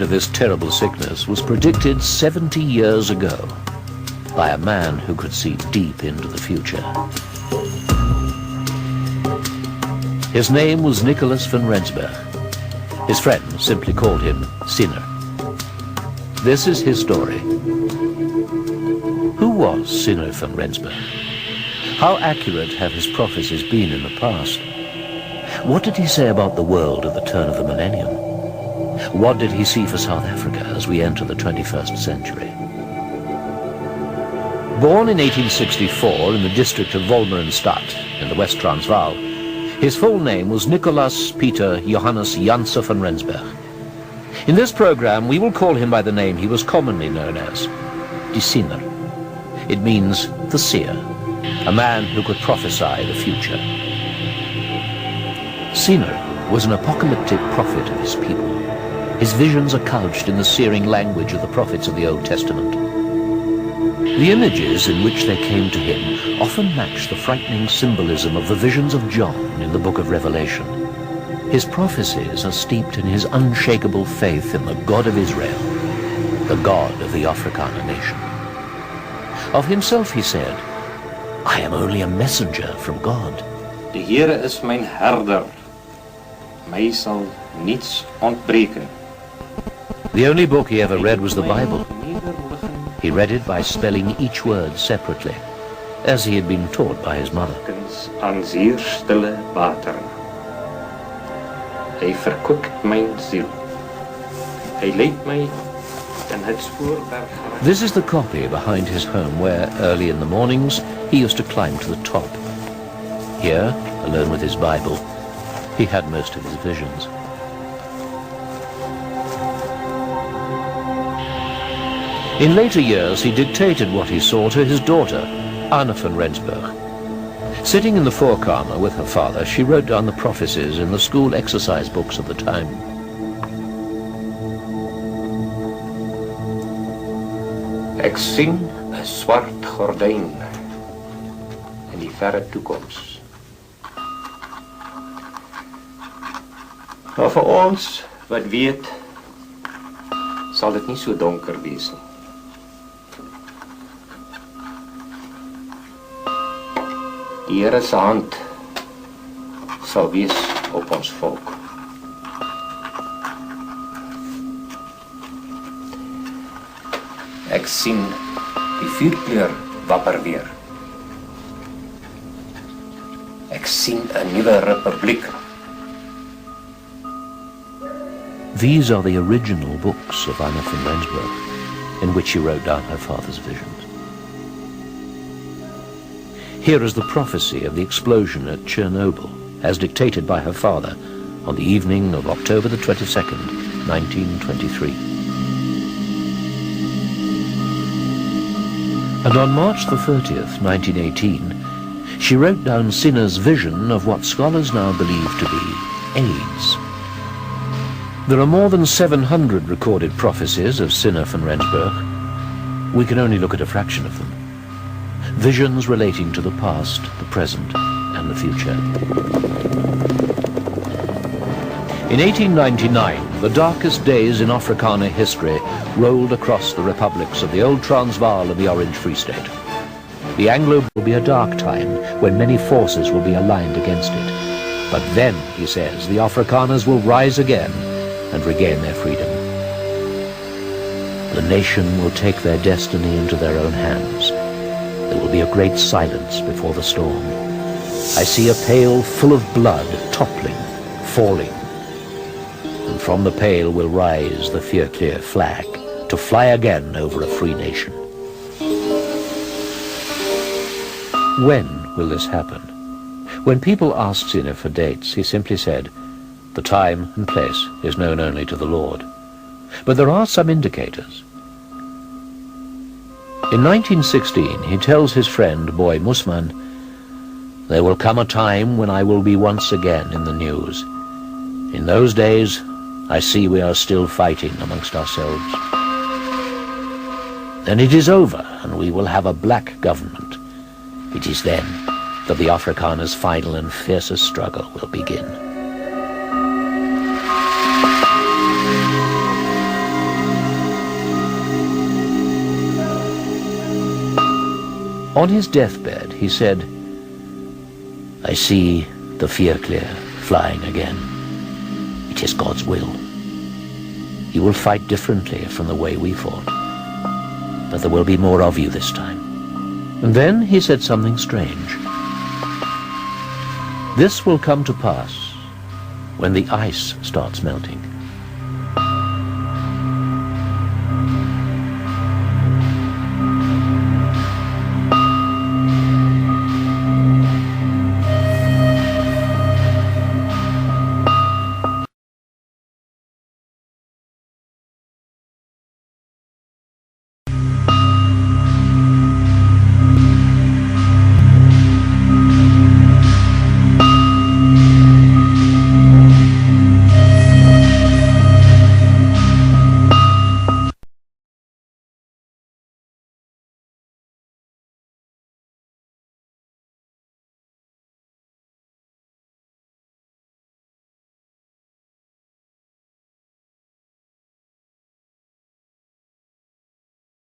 of this terrible sickness was predicted 70 years ago by a man who could see deep into the future. His name was Nicolaas van Rensburg. His friends simply called him Sinner. This is his story. Who was Sinner van Rensburg? How accurate have his prophecies been in the past? What did he say about the world at the turn of the millennium? What did he see for South Africa as we enter the 21st century? Born in 1864 in the district of Wolmerenstad in the West Transvaal, his full name was Nicolaas Peter Johannes Janse van Rensburg. In this program, we will call him by the name he was commonly known as, Die Sinner. It means the seer, a man who could prophesy the future. Sinner was an apocalyptic prophet of his people. His visions are couched in the searing language of the prophets of the Old Testament. The images in which they came to him often match the frightening symbolism of the visions of John in the book of Revelation. His prophecies are steeped in his unshakable faith in the God of Israel, the God of the Afrikaner nation. Of himself he said, "I am only a messenger from God." Die Here is mijn herder. My sal niets ontbreken. The only book he ever read was the Bible. He read it by spelling each word separately, as he had been taught by his mother. Aan zeer stille wateren. Hy verkoekt mijn ziel. Hy leidt my in het spoorberg. This is the copy behind his home where, early in the mornings, he used to climb to the top. Here, alone with his Bible, he had most of his visions. In later years, he dictated what he saw to his daughter, Anne van Rensburg. Sitting in the voorkamer with her father, she wrote down the prophecies in the school exercise books of the time. Ek sien 'n swart gordyn in die verre toekoms. Maar vir ons wat weet, sal dit nie so donker wees nie. Die Here se hand sal wees op ons volk. Ek sien die vuurkleur wapper weer. Ek sien 'n nuwe republiek. These are the original books of Anne van Rensburg, in which she wrote down her father's visions. Here is the prophecy of the explosion at Chernobyl, as dictated by her father on the evening of October the 22nd, 1923. And on March the 30th, 1918, she wrote down Sinner's vision of what scholars now believe to be AIDS. There are more than 700 recorded prophecies of Sinner van Rensburg. We can only look at a fraction of them. Visions relating to the past, the present, and the future. In 1899, the darkest days in Afrikaner history rolled across the republics of the Old Transvaal and the Orange Free State. The Anglo will be a dark time when many forces will be aligned against it. But then, he says, the Afrikaners will rise again and regain their freedom. The nation will take their destiny into their own hands. There will be a great silence before the storm. I see a pail full of blood toppling, falling. And from the pail will rise the Vierkleur flag to fly again over a free nation. When will this happen? When people asked Sinner for dates, he simply said, "The time and place is known only to the Lord." But there are some indicators. In 1916, he tells his friend, Boy Musman, "There will come a time when I will be once again in the news. In those days, I see we are still fighting amongst ourselves. Then it is over, and we will have a black government. It is then that the Afrikaners' final and fiercest struggle will begin." On his deathbed, he said, "I see the Veerkleer flying again. It is God's will. You will fight differently from the way we fought, but there will be more of you this time." And then he said something strange. "This will come to pass when the ice starts melting.